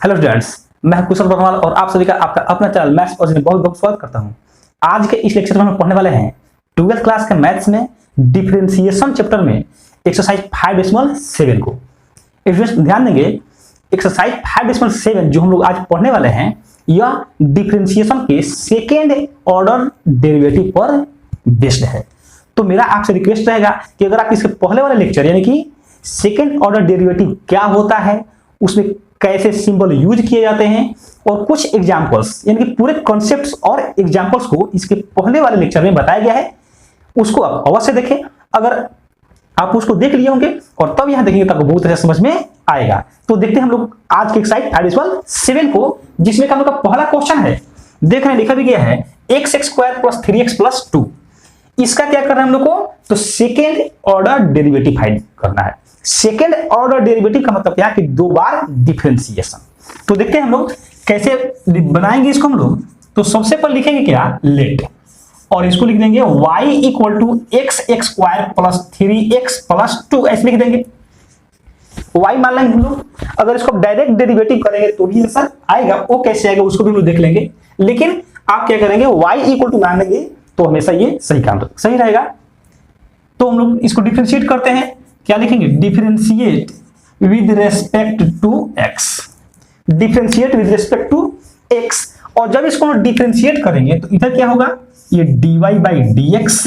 Hello students, मैं कुशल वर्मा और आप सभी का आपका अपना चैनल मैथ्स और में बहुत बहुत स्वागत करता हूं। आज के इस लेक्चर में हम पढ़ने वाले हैं 12th क्लास के मैथ्स में डिफरेंशिएशन चैप्टर में एक्सरसाइज 5.7 को। स्टूडेंट्स ध्यान देंगे, एक्सरसाइज 5.7 जो हम लोग आज पढ़ने वाले हैं यह डिफरेंशिएशन के सेकेंड ऑर्डर डेरिवेटिव पर बेस्ड है। तो मेरा आपसे रिक्वेस्ट रहेगा कि अगर आप इसके पहले वाले लेक्चर यानी कि सेकेंड ऑर्डर डेरिवेटिव क्या होता है, उसमें कैसे सिंबल यूज किए जाते हैं और कुछ एग्जांपल्स यानी कि पूरे कॉन्सेप्ट्स और एग्जांपल्स को इसके पहले वाले लेक्चर में बताया गया है, उसको आप अवश्य देखें। अगर आप उसको देख लिए होंगे और तब यहां देखेंगे तो आपको बहुत अच्छा समझ में आएगा। तो देखते हैं हम लोग आज के एक्सरसाइज 5.7 को, जिसमें हम लोग का पहला क्वेश्चन है। देख रहे हैं लिखा भी गया है x² + 3x + 2। इसका क्या करना है हम लोग को, तो सेकेंड ऑर्डर डेरिवेटिव फाइंड करना है। सेकेंड ऑर्डर डेरिवेटिव का मतलब क्या है कि दो बार डिफरेंशिएशन। तो देखते हैं हम लोग कैसे बनाएंगे इसको हम लोग। तो सबसे पहले लिखेंगे क्या, लेट, और इसको लिख देंगे y = x² + 3x + 2 ऐसे लिख देंगे। y मान लेंगे हम लोग। अगर इसको डायरेक्ट डेरिवेटिव करेंगे तो भी आंसर आएगा, वो कैसे आएगा उसको भी हम लोग देख लेंगे। लेकिन आप क्या करेंगे, y मान लेंगे तो हमेशा ये सही रहेगा। तो हम लोग इसको डिफरेंशिएट करते हैं। क्या लिखेंगे, differentiate with respect to x। Differentiate with respect to x, और जब इसको डिफरेंशिएट करेंगे तो इधर क्या होगा, ये dy/dx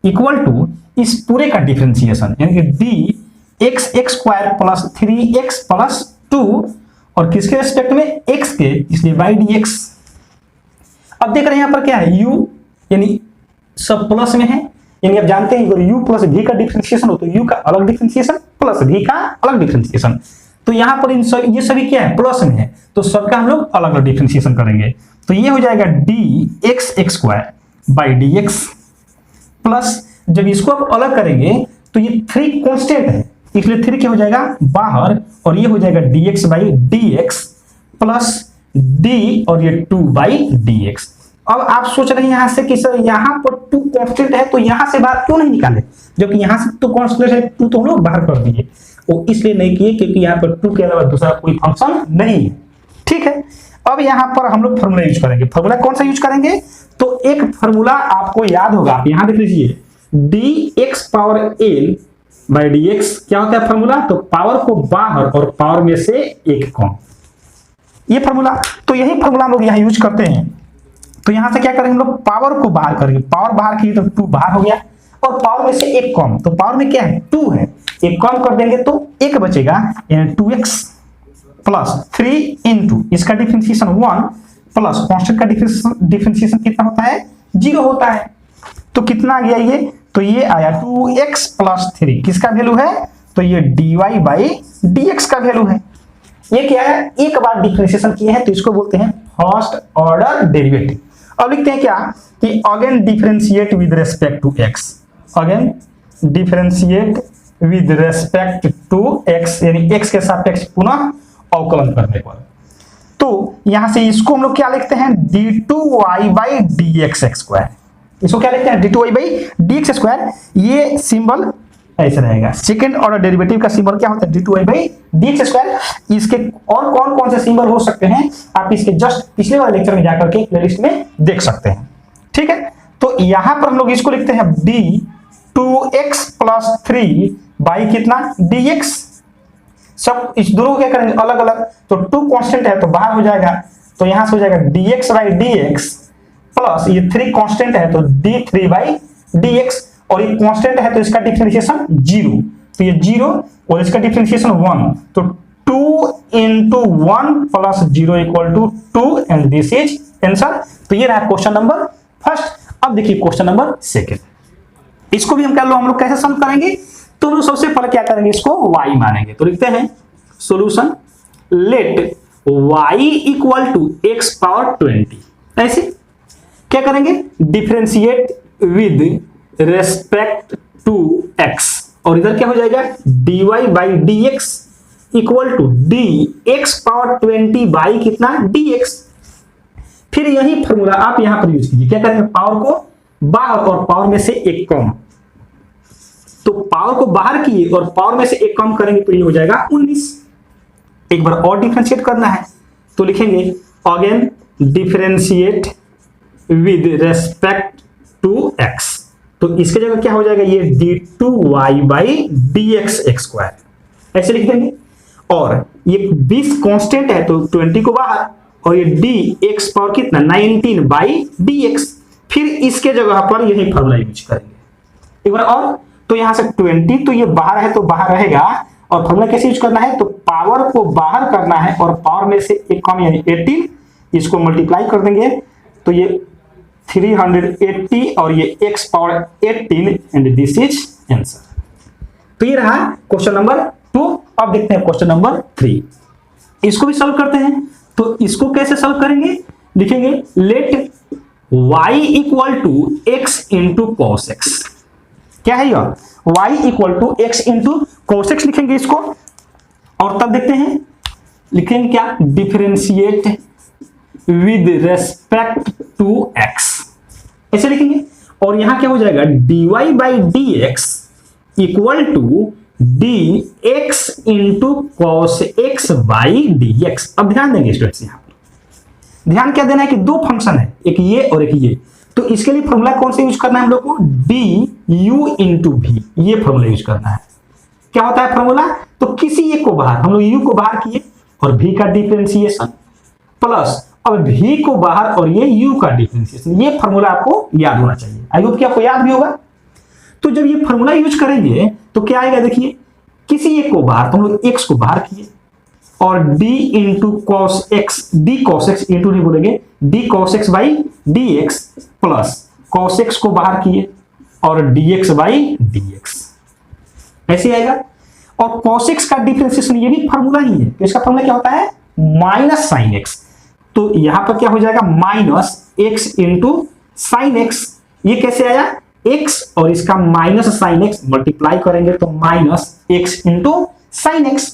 इक्वल टू इस पूरे का डिफरेंशिएशन यानी कि dx² + 3x + 2 और किसके रेस्पेक्ट में, x के, इसलिए /dx। अब देख रहे हैं यहां पर क्या है, u यानी सब प्लस में है, यानी आप जानते हैं अगर u + v का डिफरेंशिएशन हो तो u का अलग डिफरेंशिएशन प्लस v का अलग डिफरेंशिएशन। तो यहां पर ये सभी क्या है, प्लस में है, तो सबका हम लोग अलग अलग डिफरेंशिएशन करेंगे। तो ये हो जाएगा dx² प्लस, जब इसको आप अलग करेंगे तो ये 3 कांस्टेंट है, इसलिए 3 क्या हो जाएगा बाहर, और ये हो जाएगा dx/dx प्लस d और ये 2/dx। अब आप सोच रहे हैं यहां से कि सर यहां पर 2 कांस्टेंट है तो यहां से बाहर क्यों नहीं निकाले, जबकि यहां से 2 कांस्टेंट है, 2 तो हम लोग बाहर कर दिए। वो इसलिए नहीं किए क्योंकि यहां पर 2 के अलावा दूसरा कोई फंक्शन नहीं है। ठीक है, अब यहां पर हम लोग फार्मूला यूज करेंगे। फार्मूला कौन सा यूज करेंगे, तो एक फार्मूला आपको याद होगा, आप यहां देख लीजिए, dx⁻l/dx क्या होता है फार्मूला, तो पावर को बाहर और पावर में से एक कम, ये फार्मूला। तो यही फार्मूला हम लोग यहां यूज करते हैं। तो यहां से क्या करेंगे हम लोग, पावर को बाहर करेंगे, पावर बाहर की तो 2 बाहर हो गया, और पावर में से एक कम, तो पावर में क्या है 2 है, एक कम कर देंगे तो 1 बचेगा, यानी 2x + 3 * इसका डिफरेंशिएशन 1 प्लस कांस्टेंट का डिफरेंशिएशन कितना होता है, 0 होता है। तो कितना आ गया ये, तो ये आया 2x + 3, किसका वैल्यू है, तो ये dy/dx का वैल्यू है। ये क्या है, एक बार डिफरेंशिएशन किए हैं तो इसको बोलते हैं फर्स्ट ऑर्डर डेरिवेटिव। अब लिखते हैं क्या, कि again differentiate with respect to x, again differentiate with respect to x, यानी x के सापेक्ष पुनः अवकलन करने पर। तो यहां से इसको हम लोग क्या लिखते हैं, d2y/dx²। इसको क्या लिखते हैं, d2y/dx²। ये सिंबल ऐसे रहेगा। सेकेंड ऑर्डर डेरिवेटिव का सिंबल क्या होता है, d2y/dx²। इसके और कौन कौन से सिंबल हो सकते हैं, आप इसके जस्ट पिछले वाले लेक्चर में जाकर के प्लेलिस्ट में देख सकते हैं। ठीक है, तो यहां पर हम लोग इसको लिखते हैं d2x + 3 कितना dx। सब इस दोनों को क्या करेंगे अलग अलग, तो 2 कांस्टेंट है तो बाहर हो जाएगा, तो यहां से हो जाएगा dx/dx प्लस ये 3 कांस्टेंट है तो d3/dx, और ये कांस्टेंट है तो इसका डिफरेंशिएशन 0, तो ये 0 और इसका डिफरेंशिएशन 1, तो 2 * 1 + 0 = 2 एंड दिस इज आंसर। तो ये रहा क्वेश्चन नंबर फर्स्ट। अब देखिए क्वेश्चन नंबर सेकंड, इसको भी हम लोग कैसे सॉल्व करेंगे, तो हम लोग सबसे पहले क्या करेंगे, इसको y मानेंगे। तो लिखते हैं सॉल्यूशन, लेट y = x⁻20। ऐसे क्या करेंगे, differentiate with respect to x, और इधर क्या हो जाएगा dy/dx इक्वल टू dx⁻20 कितना dx। फिर यही फॉर्मूला आप यहां पर यूज कीजिए, क्या करेंगे, पावर को बाहर और पावर में से एक कम, तो पावर को बाहर किए और पावर में से एक कम करेंगे तो ये हो जाएगा 19। एक बार और डिफरेंशिएट करना है तो लिखेंगे again differentiate with respect to x. तो इसके जगह क्या हो जाएगा, ये d2y by dx x square ऐसे लिख देंगे। और ये 20 कांस्टेंट है तो 20 को बाहर, और ये dx पावर कितना 19 बाई dx। फिर इसके जगह पर यही फॉर्मूला यूज करेंगे एक बार और। तो यहां से 20 तो ये बाहर है तो बाहर रहेगा, और फॉर्मूला कैसे यूज करना है, तो पावर को बाहर करना है और पावर में से एक कम यानी 18, इसको मल्टीप्लाई कर देंगे तो ये 380 और ये x power 18 and this is answer. तो ये रहा क्वेश्चन नंबर 2। अब देखते हैं क्वेश्चन नंबर 3, इसको भी सॉल्व करते हैं। तो इसको कैसे सॉल्व करेंगे, लिखेंगे let y equal to x into cos x। क्या है यह, y equal to x into cos x लिखेंगे इसको, और तब देखते हैं लिखेंगे क्या, differentiate with respect to x ऐसे लिखेंगे। और यहां क्या हो जाएगा, dy by dx equal to dx into cos x by dx। अब ध्यान देंगे स्टूडेंट्स, यहां पर ध्यान क्या देना है कि दो फंक्शन है, एक ये और एक ये। तो इसके लिए फॉर्मूला कौन सा यूज करना है हम लोग को, du इंटू v, ये फॉर्मूला यूज करना है। क्या होता है फॉर्मूला, तो किसी एक को बाहर, हम लोग u को बाहर किए और v का डिफरेंशिएशन प्लस अब v को बाहर और ये u का डिफरेंशिएशन। ये फॉर्मूला आपको याद होना चाहिए, आई होप कि आपको याद भी होगा। तो जब ये फॉर्मूला यूज करेंगे तो क्या आएगा, देखिए किसी एक को बाहर, तो हम लोग x को बाहर किए और d into cos x, D cos x into नहीं बोलेंगे, D cos x by d x plus cos x को बाहर किए और dx बाई dx ऐसे आएगा। और कॉस एक्स का डिफरेंशिएशन ये भी फार्मूला ही है, तो इसका फार्मूला क्या होता है, माइनस साइन एक्स। तो यहां पर क्या हो जाएगा, minus x into sine x. ये कैसे आया, x और इसका माइनस साइन एक्स मल्टीप्लाई करेंगे तो minus x into sine x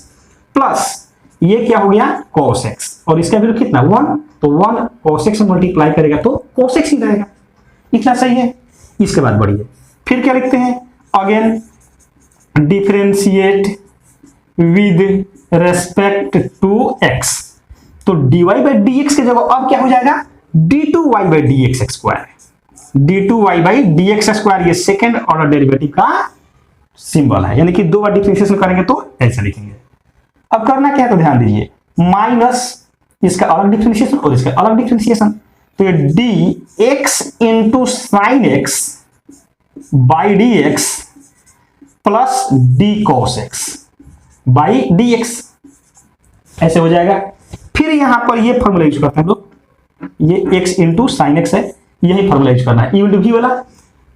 plus ये क्या हो गया cos x, और इसका वैल्यू कितना 1, तो 1 cos x मल्टीप्लाई करेगा तो cos x ही रहेगा। इतना सही है। इसके बाद बढ़िए, फिर क्या लिखते हैं, again differentiate with respect to x। तो dy बाई dx के जगह अब क्या हो जाएगा, d2y by dx square, d2y by dx square. ये सेकेंड ऑर्डर डेरिवेटिव का सिंबल है, यानी कि दो बार डिफरेंशिएशन करेंगे तो ऐसा लिखेंगे। अब करना क्या है तो ध्यान दीजिए, माइनस इसका अलग डिफरेंशिएशन और इसका अलग डिफरेंशिएशन। तो ये dx into sine x by dx plus d cos x by dx ऐसे हो जाएगा। फिर यहां पर ये फॉर्मूला यूज करते हैं हम लोग, ये x इंटू साइन एक्स है, यही फॉर्मूला यूज करना है, इंटू v वाला।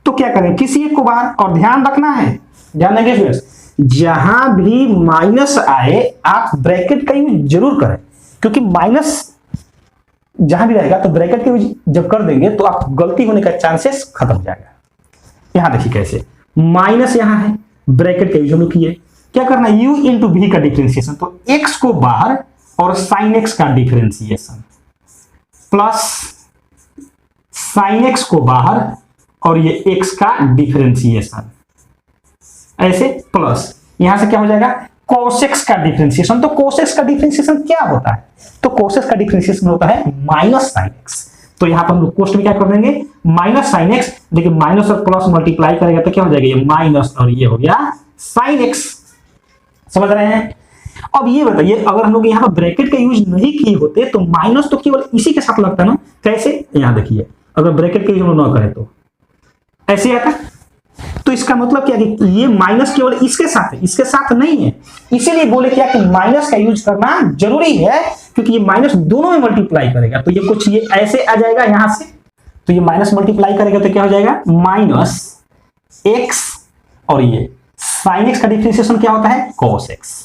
तो क्या करें, किसी एक को बाहर, और ध्यान रखना है, ध्यान देंगे स्टूडेंट्स, जहां भी माइनस आए आप ब्रैकेट का यूज जरूर करें, क्योंकि माइनस जहां भी रहेगा तो ब्रैकेट का यूज जब कर देंगे तो आप गलती होने का चांसेस खत्म हो जाएगा। यहां देखिए कैसे, माइनस यहां है, ब्रैकेट का यूज हम लोग किए, क्या करना है, u इंटू v का डिफरेंशिएशन, तो x को बाहर और साइन x का डिफरेंशिएशन प्लस साइन x को बाहर और ये x का डिफरेंशिएशन ऐसे प्लस यहां से क्या हो जाएगा cos x का डिफरेंशिएशन। तो cos x का डिफरेंशिएशन क्या होता है, तो cos x का डिफरेंशिएशन होता है माइनस साइन x। तो यहां पर हम लोग कोष्ट में क्या कर देंगे, माइनस साइन x, देखिए माइनस और प्लस मल्टीप्लाई करेगा तो क्या हो जाएगा, ये माइनस और ये हो गया साइन x। समझ रहे हैं। अब ये बताइए, अगर हम लोग यहाँ पर ब्रैकेट का यूज नहीं किए होते तो माइनस तो केवल इसी के साथ लगता ना, कैसे, यहां देखिए अगर ब्रैकेट का यूज हम लोग ना करें तो ऐसे आता। तो इसका मतलब क्या कि ये माइनस केवल इसके साथ है, इसके साथ नहीं है, इसीलिए बोले क्या कि माइनस का यूज करना जरूरी है, क्योंकि ये माइनस दोनों में मल्टीप्लाई करेगा। तो ये कुछ ये ऐसे आ जाएगा यहां से, तो ये माइनस मल्टीप्लाई करेगा तो क्या हो जाएगा, माइनस एक्स और ये साइन एक्स का डिफरेंशिएशन क्या होता है, cos x।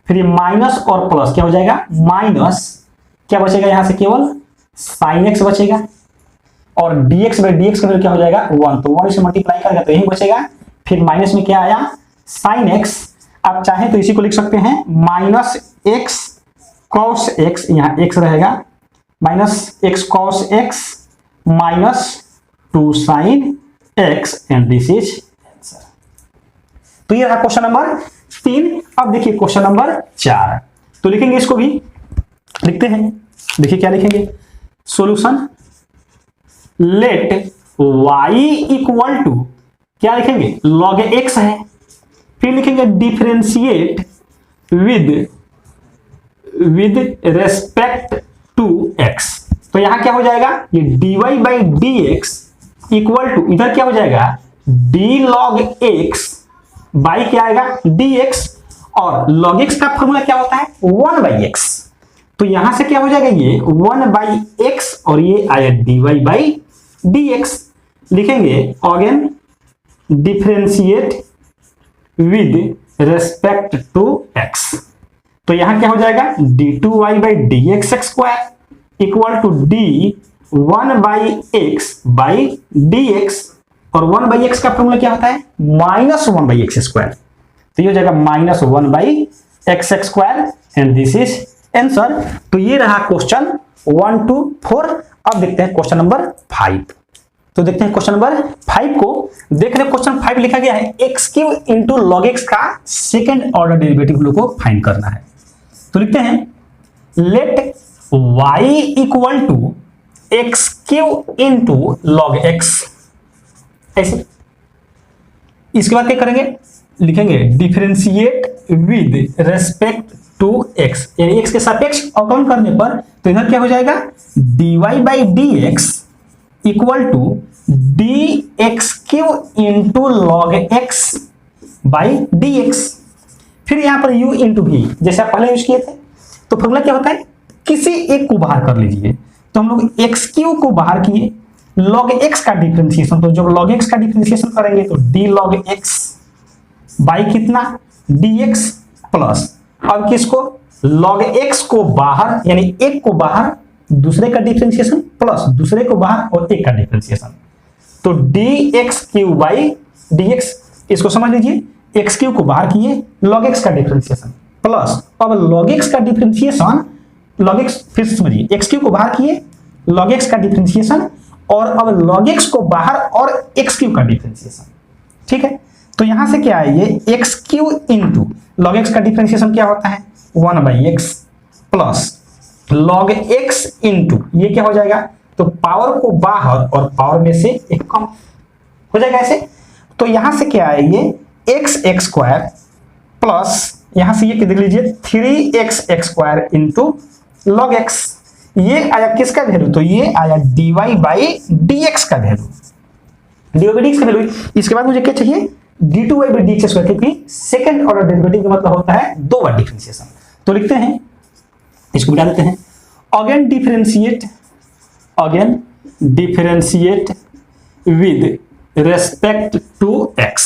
फिर ये माइनस और प्लस क्या हो जाएगा, माइनस क्या बचेगा यहां से, केवल साइन एक्स बचेगा, और dx बाई dx का वैल्यू क्या हो जाएगा 1, तो 1 से मल्टीप्लाई करेगा तो यही बचेगा। फिर माइनस में क्या आया, साइन x। आप चाहें तो इसी को लिख सकते हैं माइनस x cos x, यहां x रहेगा, minus x cos x minus 2 sine x and this is answer. तो ये रहा क्वेश्चन नंबर 3। अब देखिए क्वेश्चन नंबर 4। तो लिखेंगे इसको भी, लिखते हैं, देखिए क्या लिखेंगे, solution let y equal to क्या लिखेंगे, log x है, फिर लिखेंगे differentiate with respect to x। तो यहां क्या हो जाएगा, ये dy by d x equal to इधर क्या हो जाएगा, d log x बाई क्या आएगा dx, और log x का फॉर्मूला क्या होता है 1 बाई x। तो यहां से क्या हो जाएगा, ये 1 बाई x और ये आया dy बाई dx। लिखेंगे again differentiate with respect to x। तो यहां क्या हो जाएगा, d2y by d x square equal to d1 by x by dx, और 1 बाई x का फॉर्मूला क्या होता है -1 बाई एक्स स्क्वायर। तो ये हो जाएगा -1 by x square and this is answer. तो ये रहा क्वेश्चन 1 to 4। अब देखते हैं क्वेश्चन नंबर 5। तो देखते हैं क्वेश्चन नंबर 5 को। देख रहे क्वेश्चन 5 लिखा गया है x cube into log x का सेकेंड ऑर्डर डेरिवेटिव लोग को फाइंड करना है। तो लिखते हैं let y equal to x cube into log x, ऐसे। इसके बाद क्या करेंगे, लिखेंगे differentiate with respect to x, यानी x के सापेक्ष अवकलन करने पर तो इधर क्या हो जाएगा, dy by d x equal to d x cube into log x by d x. फिर यहां पर u इंटू भी जैसे आप पहले यूज किए थे। तो फॉर्मूला क्या होता है, किसी एक को बाहर कर लीजिए। तो हम लोग एक्स क्यू को बाहर किए, लॉग एक्स का डिफरेंशिएशन, तो जब लॉग एक्स का डिफरेंशिएशन करेंगे तो डी लॉग एक्स बाई कितना dx प्लस, अब किसको log x को बाहर, यानी एक को बाहर दूसरे का डिफरेंशिएशन प्लस दूसरे को बाहर और एक का डिफरेंशिएशन, तो dx क्यू बाई dx। इसको समझ लीजिए, x क्यू को बाहर किए log x का डिफरेंशिएशन प्लस, अब log x का डिफरेंशिएशन log x, फिर से समझिए, x क्यू को बाहर किए log x का डिफरेंशिएशन और अब log x को बाहर और x क्यू का डिफरेंशिएशन। ठीक है, तो यहां से क्या है, ये x cube into log x का डिफरेंशिएशन क्या होता है 1 by x plus log x into ये क्या हो जाएगा, तो पावर को बाहर और पावर में से एक कम हो जाएगा ऐसे। तो यहां से क्या है, ये एक्स एक्स स्क्वायर प्लस यहां से ये देख लीजिए 3x square into log x, ये आया किसका वैल्यू, तो ये आया dy बाई डी एक्स का value, dy by d x का वैल्यू। इसके बाद मुझे क्या चाहिए, d2y बाई dx स्क्वायर, क्योंकि सेकंड ऑर्डर डेरिवेटिव का मतलब होता है दो बार डिफरेंशिएशन। तो लिखते हैं, इसको मिटा देते हैं, again differentiate with respect to x,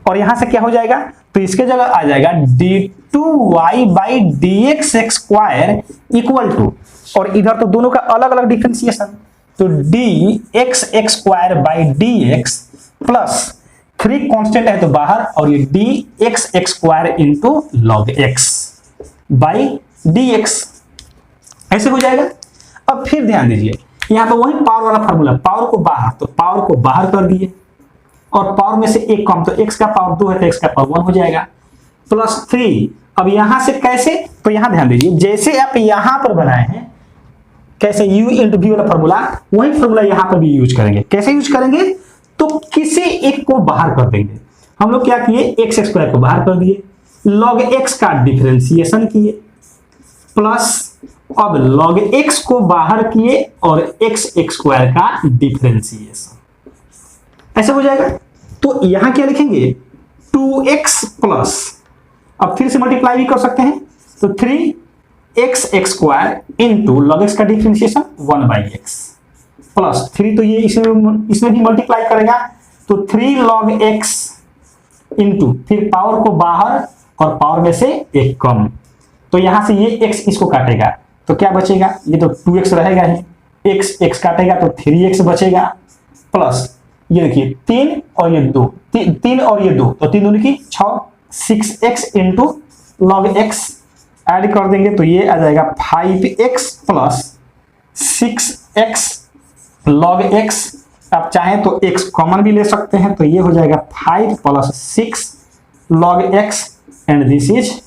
और यहां से क्या हो जाएगा, तो इसके जगह आ जाएगा d2y by dx square equal to, और इधर तो दोनों का अलग अलग डिफरेंशिएशन, तो dx square by dx plus 3 constant है तो बाहर, और ये dx square into log x by dx, ऐसे हो जाएगा। अब फिर ध्यान दीजिए, यहां पर वही पावर वाला फार्मूला, पावर को बाहर, तो पावर को बाहर कर दिए और पावर में से एक कम, तो x का पावर 2 है तो x का पावर 1 हो जाएगा प्लस 3। अब यहां से कैसे, तो यहां ध्यान दीजिए, जैसे आप यहां पर बनाए हैं कैसे u इंटू v वाला फार्मूला, वही फार्मूला यहां पर भी यूज करेंगे। कैसे यूज करेंगे, तो किसी एक को बाहर कर देंगे। हम लोग क्या किए, एक्स स्क्वायर को बाहर कर दिए, log x का डिफरेंशिएशन किए प्लस अब log x को बाहर किए और x स्क्वायर का डिफरेंशिएशन, ऐसे हो जाएगा। तो यहां क्या लिखेंगे 2x प्लस, अब फिर से मल्टीप्लाई भी कर सकते हैं, तो 3x square into log x का डिफरेंशिएशन 1 बाई एक्स प्लस 3, तो ये इसमें भी मल्टीप्लाई करेगा, तो 3 log x इंटू फिर पावर को बाहर और पावर में से एक कम, तो यहां से ये x इसको काटेगा तो क्या बचेगा, ये तो 2x रहेगा ही, x काटेगा तो 3x बचेगा प्लस ये देखिए 3 और ये 2, 3 और ये 2, तो 3 दूनी की 6, 6x into log x add कर देंगे तो ये आ जाएगा 5x plus 6x log x। आप चाहें तो x कॉमन भी ले सकते हैं, तो ये हो जाएगा 5 plus 6 log x and this is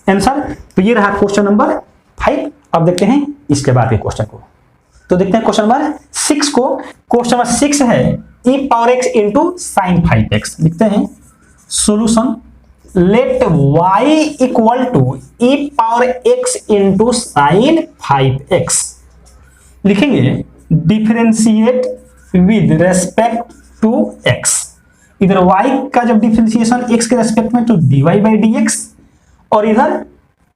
answer. तो ये रहा क्वेश्चन नंबर 5। अब देखते हैं इसके बाद के क्वेश्चन को। तो देखते हैं क्वेश्चन नंबर 6 को। क्वेश्चन नंबर 6 है e power x into sine 5x। लिखते हैं solution let y equal to e power x into sine 5x। लिखेंगे differentiate with respect to x। इधर y का जब डिफरेंशिएशन x के रेस्पेक्ट में तो dy बाई dx, और इधर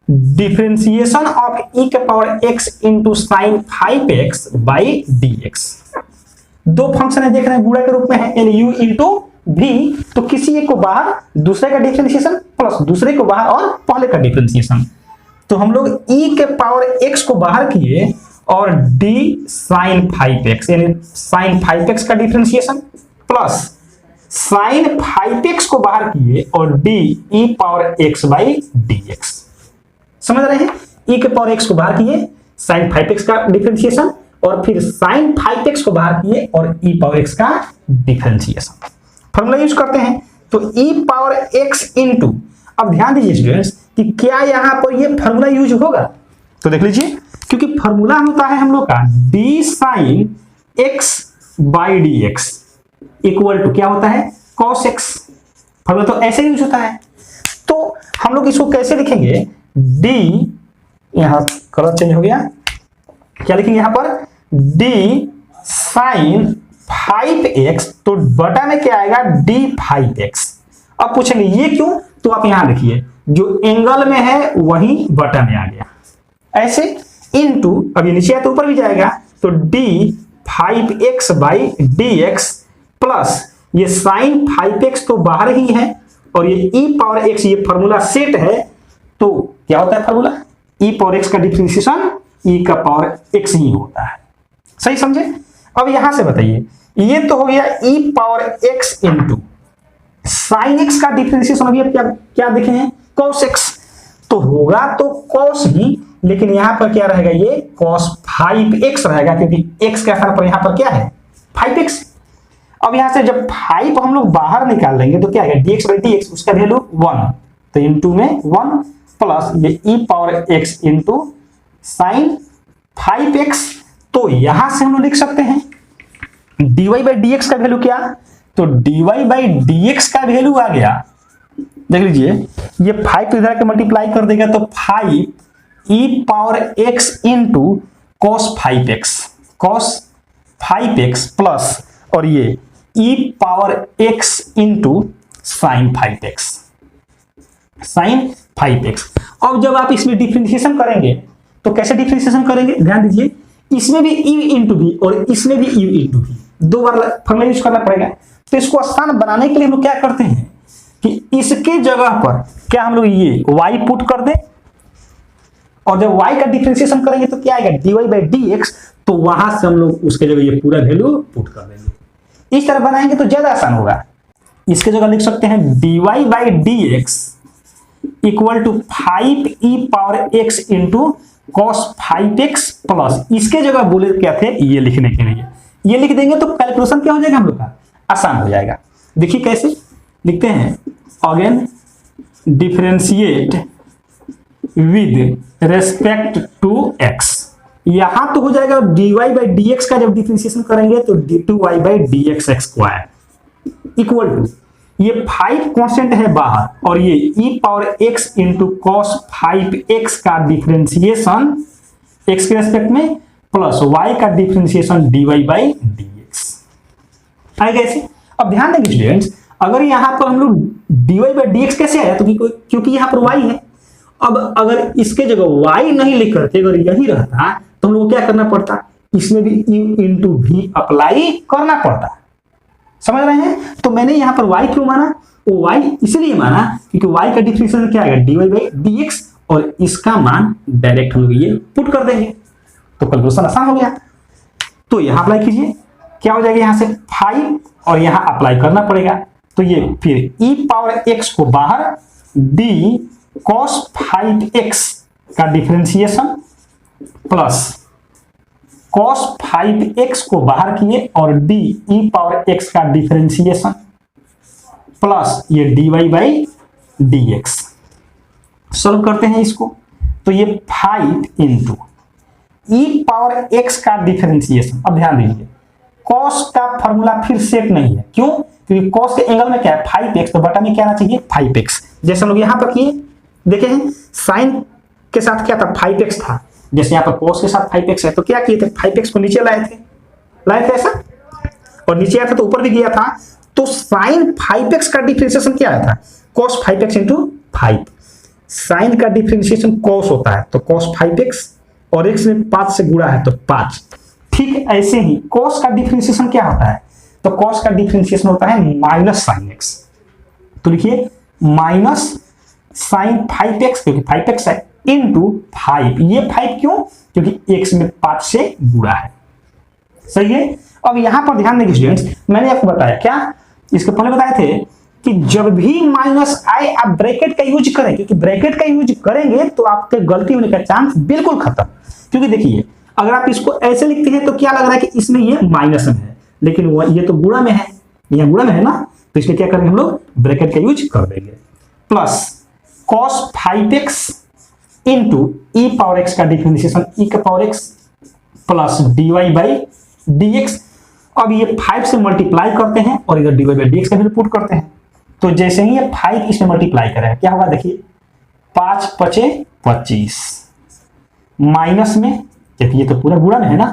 डिफरेंशिएशन ऑफ e के power x into sine 5x by dx। दो फंक्शन है, देख रहे हैं गुणा के रूप में है lu इंटू v। तो किसी एक को बाहर, दूसरे का डिफरेंशिएशन प्लस दूसरे को बाहर और पहले का डिफरेंशिएशन। तो हम लोग e के पावर x को बाहर किए और d साइन 5x यानी साइन 5x का डिफरेंशिएशन प्लस साइन 5x को बाहर किए और d e power x by dx। समझ रहे हैं? e के पावर x को बाहर किए साइन 5x का डिफरेंशिएशन और फिर साइन 5x को बाहर किए और e पावर x का डिफरेंशिएशन। फॉर्मूला यूज करते हैं तो e पावर x इंटू, अब ध्यान दीजिए स्टूडेंट्स कि क्या यहां पर ये फॉर्मूला यूज होगा। तो देख लीजिए, क्योंकि फॉर्मूला होता है हम लोग का d sine x by dx equal to क्या होता है cos x। फॉर्मूला तो ऐसे यूज होता है। तो हम लोग इसको कैसे लिखेंगे, d, यहां कलर चेंज हो गया, क्या लिखेंगे यहां पर d साइन 5x, तो बटा में क्या आएगा d 5x। अब पूछेंगे ये क्यों, तो आप यहां देखिए जो एंगल में है वही बटा में आ गया ऐसे, इनटू अब ये नीचे तो ऊपर भी जाएगा तो d 5x by dx plus ये साइन 5x तो बाहर ही है और ये e पावर x, ये फॉर्मूला सेट है। तो क्या होता है फॉर्मूला, e पावर x का डिफरेंशिएशन e का पावर x ही होता है। सही समझे? अब यहां से बताइए, ये तो हो गया e power x into sign x का डिफरेंशिएशन। अभी क्या क्या देखे हैं cos x, तो होगा तो cos ही, लेकिन यहां पर क्या रहेगा, ये cos 5x रहेगा क्योंकि x के स्थान पर यहां पर क्या है 5x। अब यहां से जब 5 हम लोग बाहर निकाल लेंगे तो क्या है dx बाई dx, उसका वैल्यू 1, तो इनटू में 1 प्लस ये e power x into sine 5x। तो यहां से हम लोग लिख सकते हैं dy बाई dx का वैल्यू क्या, तो dy बाई dx का वैल्यू आ गया, देख लीजिए ये 5 इधर के मल्टीप्लाई कर देगा तो 5 e power x into cos 5x plus और ये e power x into sine 5x। अब जब आप इसमें डिफरेंशिएशन करेंगे तो कैसे डिफरेंशिएशन करेंगे, ध्यान दीजिए, इसमें भी u इंटू v और इसमें भी u इंटू v, दो बार फॉर्मूला यूज करना पड़ेगा। तो इसको आसान बनाने के लिए हम लोग क्या करते हैं कि इसके जगह पर क्या हम लोग ये y पुट कर दें और जब y का डिफरेंशिएशन करेंगे तो क्या आएगा dy बाई dx, तो वहां से हम लोग उसके जगह ये पूरा वैल्यू पुट कर देंगे। इस तरह बनाएंगे तो ज्यादा आसान होगा। इसके जगह लिख सकते हैं dy by dx equal to 5e power x into cos 5x plus, इसके जगह बोले क्या थे ये लिखने के लिए, ये लिख देंगे तो कैलकुलेशन क्या हो जाएगा हम लोग का, आसान हो जाएगा। देखिए कैसे लिखते हैं, again differentiate with respect to x। यहां तो हो जाएगा dy बाई dx का जब डिफरेंशिएशन करेंगे तो d2y by dx square equal to, ये 5 कांस्टेंट है बाहर और ये e power x into cos 5x का डिफरेंशिएशन x के रेस्पेक्ट में प्लस y का डिफरेंशिएशन dy बाई dx आएगा ऐसे। अब ध्यान देंगे स्टूडेंट्स, अगर यहां पर हम लोग dy बाई dx कैसे आया, तो क्योंकि यहां पर y है। अब अगर इसके जगह y नहीं लिख करके अगर यही रहता तो हम लोग क्या करना पड़ता, इसमें भी u इंटू v अप्लाई करना पड़ता। समझ रहे हैं? तो मैंने यहां पर y क्यों माना, वो y इसलिए माना क्योंकि y का डिफरेंशिएशन क्या आएगा dy बाई dx और इसका मान डायरेक्ट हम लोग ये पुट कर देंगे तो कैलकुलेशन आसान हो गया। तो यहां अप्लाई कीजिए, क्या हो जाएगा, यहां से 5 और यहां अप्लाई करना पड़ेगा तो ये फिर e पावर x को बाहर d cos 5x का डिफरेंशिएशन प्लस cos 5x को बाहर किए और d e पावर x का डिफरेंशिएशन प्लस ये dy बाई dx। सॉल्व करते हैं इसको, तो ये 5 इंटू ई पावर एक्स का डिफरेंशिएशन। अब ध्यान दीजिए, कॉस का फॉर्मूला फिर सेट नहीं है, क्यों? क्योंकि कॉस के एंगल में क्या है 5x, तो बटा में क्या आना चाहिए 5x। जैसे हम लोग यहां पर किए, देखे हैं साइन के साथ क्या था 5x था, जैसे यहां पर कॉस के साथ 5x है, तो क्या किए थे 5x को नीचे लाए थे ऐसा, और नीचे आया था तो ऊपर भी गया था, तो साइन 5x का डिफरेंशिएशन क्या आया था cos 5x इंटू 5। साइन का डिफरेंशिएशन cos होता है, तो cos 5x और x में 5 से गुणा है तो 5। ठीक ऐसे ही cos का डिफरेंशिएशन क्या होता है, तो cos का डिफरेंशिएशन होता है माइनस साइन x। तो लिखिए माइनस साइन 5x, क्योंकि 5x है, इंटू 5। ये 5 क्यों? क्योंकि x में 5 से गुणा है। सही है। अब यहां पर ध्यान देंगे स्टूडेंट्स, मैंने आपको बताया क्या, इसके पहले बताए थे कि जब भी माइनस आए आप ब्रैकेट का यूज करें, क्योंकि ब्रैकेट का यूज करेंगे तो आपके गलती होने का चांस बिल्कुल खत्म। क्योंकि देखिए अगर आप इसको ऐसे लिखते हैं तो क्या लग रहा है कि इसमें ये माइनस में है, लेकिन ये तो गुणा में है, यहाँ गुणा में है ना, तो इसलिए क्या करेंगे हम लोग ब्रैकेट का यूज कर देंगे। प्लस cos 5x इंटू ई पावर एक्स का डिफरेंशिएशन e का power x plus dy by dx। अब ये 5 से मल्टीप्लाई करते हैं और इधर dy बाई dx का भी पुट करते हैं, तो जैसे ही ये 5 इसमें मल्टीप्लाई करेगा क्या होगा, देखिए 5 पचे 25 माइनस में, देखिए ये तो पूरा गुणा में है ना,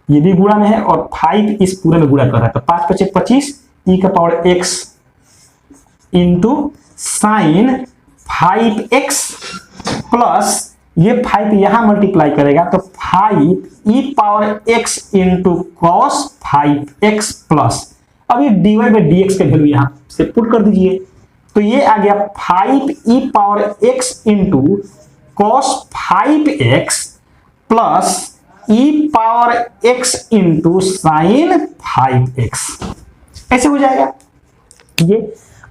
ये भी गुणा में है और 5 इस पूरे में गुणा कर रहा है, तो 5 पचे 25 e का power x into sine 5x plus ये 5 यहां मल्टीप्लाई करेगा तो 5 e power x into cos 5x plus, अब ये dy बाई dx का वैल्यू यहां से पुट कर दीजिए, तो ये आ गया 5 e power x into cos 5x plus e power x into sine 5x। ऐसे हो जाएगा ये।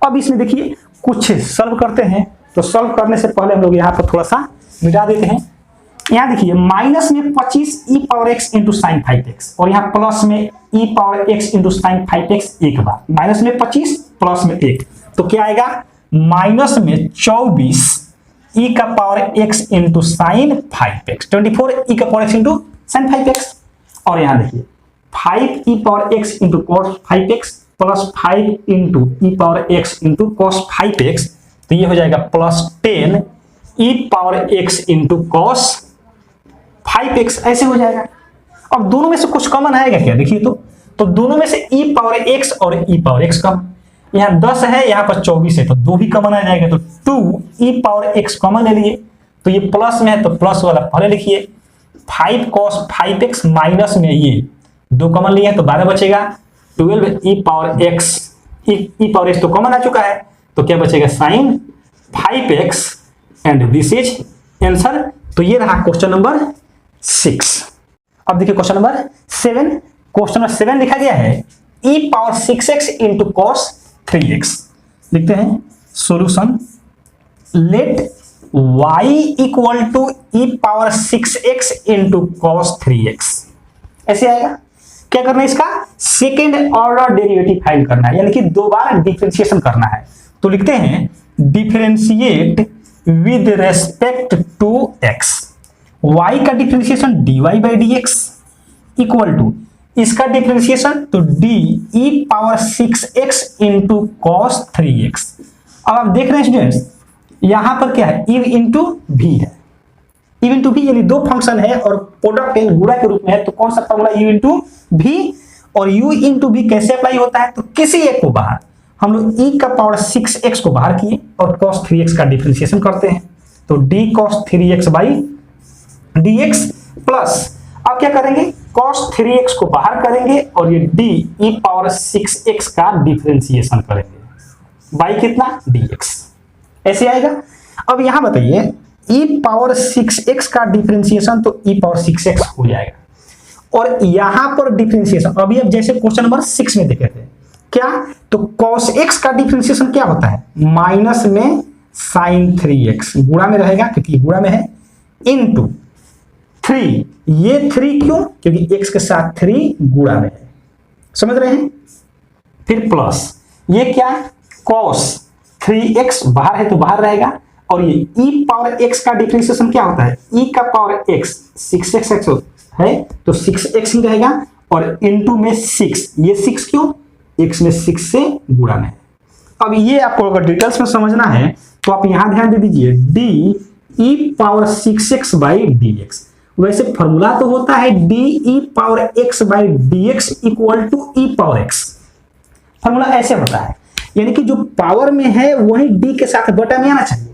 अब इसमें देखिए कुछ सॉल्व करते हैं, तो सॉल्व करने से पहले हम लोग यहाँ पर थोड़ा सा मिटा देते हैं। यहाँ देखिए माइनस में 25 e power x into sine 5x और यहाँ प्लस में e power x into sine 5x एक बार, माइनस में 25 प्लस में 1, तो क्या आएगा माइनस में 24 e का power x into sine 5x, 24 e का power x into sine 5x। और यहाँ देखिए 5 e power x into cos 5x plus 5 into e power x into cos 5x, तो ये हो जाएगा plus 10 e power x into cos 5x। ऐसे हो जाएगा। अब दोनों में से कुछ कॉमन आएगा क्या, देखिए तो दोनों में से e पावर x और e पावर x कम, यहाँ 10 है यहाँ पर 24 है, तो 2 भी कॉमन आ जाएगा, तो 2 e पावर x कॉमन ले लिए, तो ये प्लस में है तो प्लस वाला पहले लिखिए, 5 cos 5x माइनस में ये 2 कॉमन लिए तो 12 बचेगा, 12 e power x, e power x तो कॉमन आ चुका है, तो क्या बचेगा sine 5x and this is answer. तो ये रहा क्वेश्चन नंबर 6। अब देखिए क्वेश्चन नंबर 7, क्वेश्चन नंबर 7 लिखा गया है e power 6x into cos 3x। लिखते हैं solution, let y equal to e power 6x into cos 3x। ऐसे आएगा। क्या करना है, इसका सेकेंड ऑर्डर डेरिवेटिव फाइंड करना है, यानी कि 2 बार डिफरेंशिएशन करना है। तो लिखते हैं differentiate with respect to x, y का differentiation dy by dx equal to इसका डिफरेंशिएशन तो d e power 6x into cos 3x। अब आप देख रहे हैं स्टूडेंट्स यहां पर क्या है, e इंटू v है, e इंटू v यानी 2 फंक्शन है और प्रोडक्ट गुणा के रूप में है, तो कौन सा फॉर्मूला u इंटू v, और u इंटू v कैसे अप्लाई होता है, तो किसी एक को बाहर हम लोग e का पावर 6x को बाहर किए और cos 3x का डिफरेंशिएशन करते हैं, तो d cos 3x by dx plus अब क्या करेंगे cos 3x को बाहर करेंगे और ये d e पावर 6x का डिफरेंशिएशन करेंगे बाई कितना dx। ऐसे आएगा। अब यहां बताइए e पावर 6x का डिफरेंशिएशन तो e पावर 6x हो जाएगा, और यहां पर डिफरेंशिएशन अभी अब जैसे क्वेश्चन नंबर 6 में देखे थे क्या, तो cos x का डिफरेंशिएशन क्या होता है, माइनस में sin 3x, गुणा में रहेगा क्योंकि गुणा में है, इनटू 3, ये 3 क्यों, क्योंकि x के साथ 3 गुणा में है, समझ रहे हैं। फिर प्लस ये क्या cos 3x बाहर है तो बाहर रहेगा, और ये e पावर x का डिफरेंशिएशन क्या होता है, e का पावर x 6x है तो 6x ही रहेगा और इनटू में 6, ये 6 क्यों, x में 6 से गुणा में। अब ये आपको अगर डिटेल्स में समझना है तो आप यहां ध्यान दे दीजिए, d e power 6x by dx। वैसे फॉर्मूला तो होता है d e power x by dx equal to e power x। Formula ऐसे होता है, यानी कि जो पावर में है वही d के साथ बटा में आना चाहिए।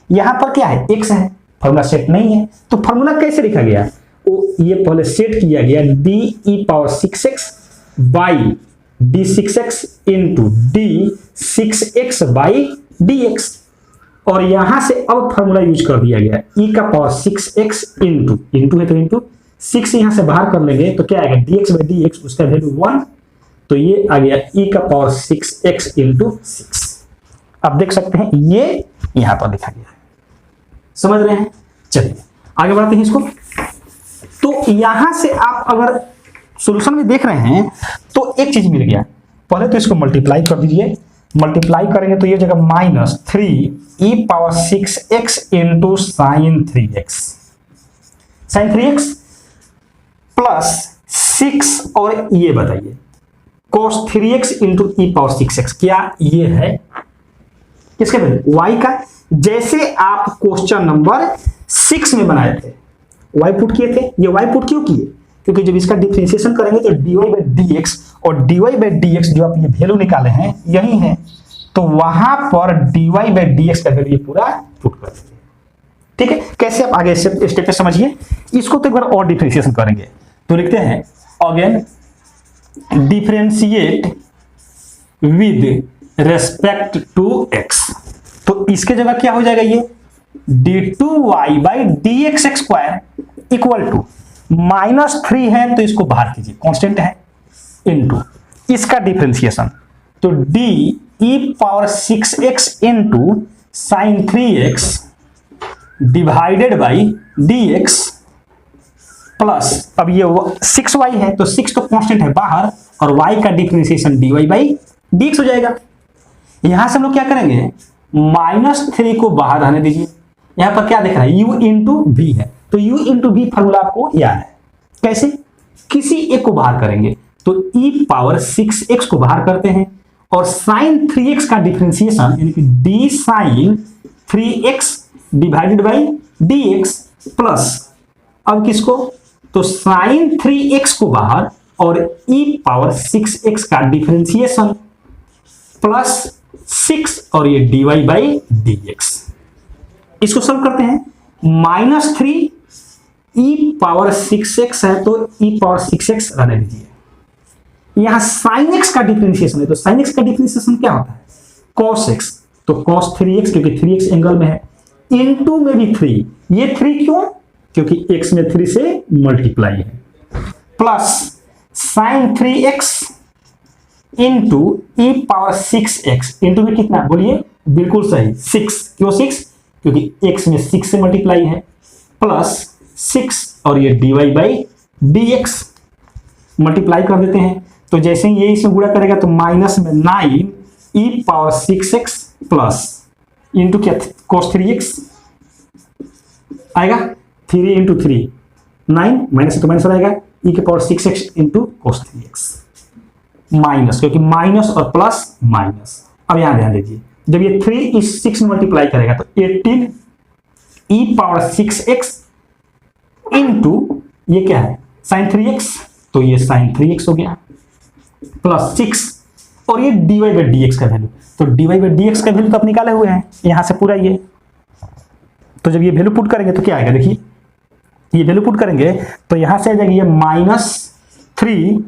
यहां पर क्या है, x है, फॉर्मूला सेट नहीं है, तो फॉर्मूला कैसे लिखा गया, ये पहले सेट किया गया d e power 6x by d6x into d6x by dx, और यहां से अब फॉर्मूला यूज कर दिया गया e का पावर 6x इंटू है तो इंटू 6 यहां से बाहर कर लेंगे तो क्या आएगा dx बाई dx, उसका वैल्यू 1, तो ये आ गया e का पावर 6x इंटू 6। आप देख सकते हैं ये यहां पर लिखा गया है, समझ रहे हैं। चलिए आगे बढ़ते हैं इसको। तो यहां से आप अगर सॉल्यूशन में देख रहे हैं तो एक चीज मिल गया, पहले तो इसको मल्टीप्लाई कर दीजिए, मल्टीप्लाई करेंगे तो ये जगह -3 e power 6x into sine 3x, sine 3x plus 6 और ये बताइए cos 3x into e power 6x, क्या ये है किसके वैल्यू, y का, जैसे आप क्वेश्चन नंबर 6 में बनाए थे y पुट किए थे। ये y पुट क्यों किए, क्योंकि जब इसका डिफरेंशिएशन करेंगे तो dy बाई dx, और dy बाई dx जो आप ये वैल्यू निकाले हैं यही है, तो वहां पर dy बाई dx का वैल्यू पूरा पुट कर देंगे। ठीक है, कैसे आप आगे स्टेप पे समझिए इसको। तो एक बार और डिफरेंशिएशन करेंगे तो लिखते हैं again differentiate with respect to x, तो इसके जगह क्या हो जाएगा, ये d2y by dx square equal to -3 है तो इसको बाहर कीजिए, कांस्टेंट है, इनटू इसका डिफरेंशिएशन तो d e power 6x into sine 3x divided by dx plus, अब ये 6y है तो 6 तो कांस्टेंट है बाहर, और y का डिफरेंशिएशन dy बाई dx हो जाएगा। यहां से हम लोग क्या करेंगे, -3 को बाहर रहने दीजिए, यहां पर क्या दिख रहा है u इंटू v है, तो u इंटू v फॉर्मूला आपको याद है, कैसे, किसी एक को बाहर करेंगे तो e पावर 6x को बाहर करते हैं और साइन 3x का डिफरेंशिएशन यानी कि d sine 3x divided by dx plus, अब किसको, तो साइन 3x को बाहर और e पावर 6x का डिफरेंशिएशन प्लस 6 और ये dy बाई dx, इसको सॉल्व करते हैं। -3 e पावर 6x है तो e पावर 6x रहने दीजिए, यहां sin x का डिफरेंशिएशन है तो sin x का डिफरेंशिएशन क्या होता है, cos x, तो cos 3x क्योंकि 3x एंगल में है, इनटू में भी 3, ये 3 क्यों, क्योंकि x में 3 से मल्टीप्लाई है, plus sin 3x into e power 6x, into में कितना बोलिए, बिल्कुल सही 6, क्यों 6, क्योंकि x में 6 से मल्टीप्लाई है, प्लस 6 और ये dy बाई dx मल्टीप्लाई कर देते हैं, तो जैसे ही ये इसमें गुणा करेगा तो माइनस में 9 e power 6x plus into क्या cos 3x आएगा, 3 इंटू 3 9, माइनस तो माइनस रहेगा, e के power 6x into cos 3x minus, क्योंकि माइनस और प्लस माइनस। अब यहां ध्यान दीजिए, जब ये 3 इस 6 में मल्टीप्लाई करेगा तो 18 e पावर 6x इंटू ये क्या है sin 3x, तो ये sin 3x हो गया प्लस 6 और ये dy बाई dx का वैल्यू, तो dy बाई dx का वैल्यू तो आप निकाले हुए हैं यहां से पूरा ये, तो जब ये वैल्यू पुट करेंगे तो क्या आएगा, देखिए ये वैल्यू पुट करेंगे तो यहां से आ जाएगी ये -3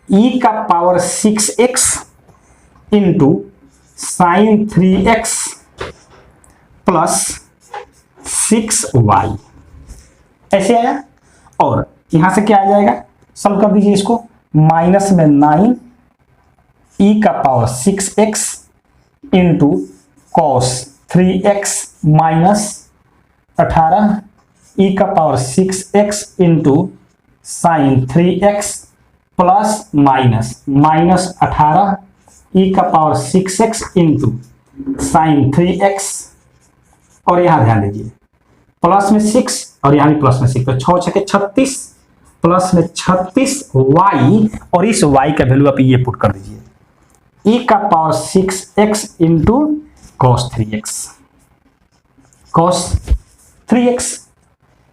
e का power 6x into sine 3x plus 6y, ऐसे आया, और यहां से क्या आ जाएगा, सॉल्व कर दीजिए इसको, माइनस में 9 e का power 6x into cos 3x minus 18 e का power 6x into sine 3x plus minus 18 e का power 6x into sine 3x और यहाँ ध्यान दीजिए प्लस में 6 और यहाँ भी प्लस में 6, तो 6 छके 36 प्लस में 36 y, और इस y का वैल्यू आप ये पुट कर दीजिए e का power 6x into cos 3x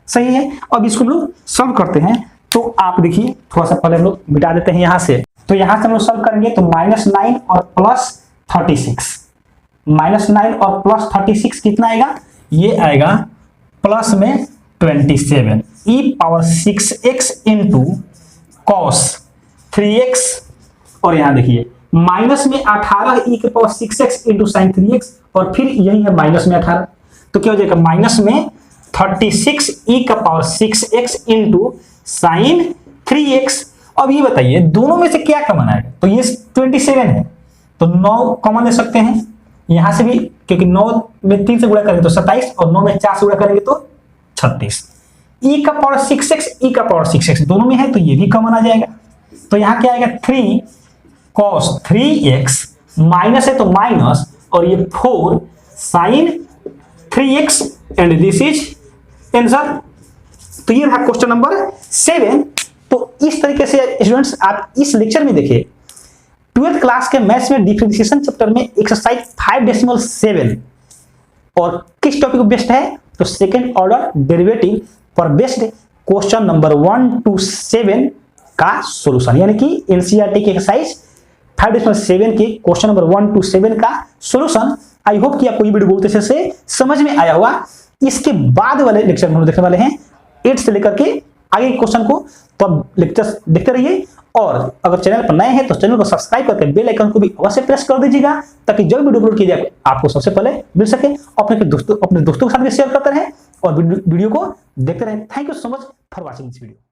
सही है। अब इसको हम लोग सॉल्व करते हैं, तो आप देखिए थोड़ा सा पहले हम लोग मिटा देते हैं यहाँ से, तो यहाँ से हम लोग सॉल्व करेंगे तो -9 और प्लस 36, -9 और प्लस 36 कितना आएगा, ये आएगा प्लस में 27 e power 6x into cos 3x, और यहाँ देखिए माइनस में 18 e के power 6x into sine 3x, और फिर यही है माइनस में 18, तो क्या हो जाएगा माइनस में 36 e का power 6x into sine 3x। अब ये बताइए दोनों में से क्या कॉमन आएगा, तो ये 27 है तो 9 कॉमन ले सकते हैं यहां से भी, क्योंकि 9 में 3 से गुणा करेंगे तो 27 और 9 में 4 से गुणा करेंगे तो 36। e का पावर 6x e का पावर 6x दोनों में है तो ये भी कॉमन आ जाएगा, तो यहां क्या आएगा 3 cos 3x, माइनस है तो माइनस, और ये 4 sin 3x, and this is answer. तो ये रहा क्वेश्चन नंबर 7। तो इस तरीके से स्टूडेंट्स आप इस लेक्चर में देखिए 12th क्लास के मैथ्स में डिफरेंशिएशन चैप्टर में एक्सरसाइज 5.7 और किस टॉपिक को बेस्ड है, तो सेकंड ऑर्डर डेरिवेटिव पर बेस्ड क्वेश्चन नंबर 1 to 7 का सॉल्यूशन, यानी कि एनसीईआरटी के एक्सरसाइज 5.7 के क्वेश्चन नंबर 1 to 7 का सॉल्यूशन। आई होप कि आपको ये वीडियो बहुत अच्छे से समझ में आया होगा। इसके बाद वाले लेक्चर में हम देखने वाले हैं 8 से लेकर के आगे क्वेश्चन को, तो आप लेक्चर देखते रहिए, और अगर चैनल पर नए हैं तो चैनल को सब्सक्राइब करके बेल आइकन को भी अवश्य प्रेस कर दीजिएगा, ताकि जब वीडियो अपलोड किया जाए आपको सबसे पहले मिल सके। अपने दोस्तों के साथ भी शेयर करते रहें और वीडियो को देखते रहें। Thank you so much for watching this video.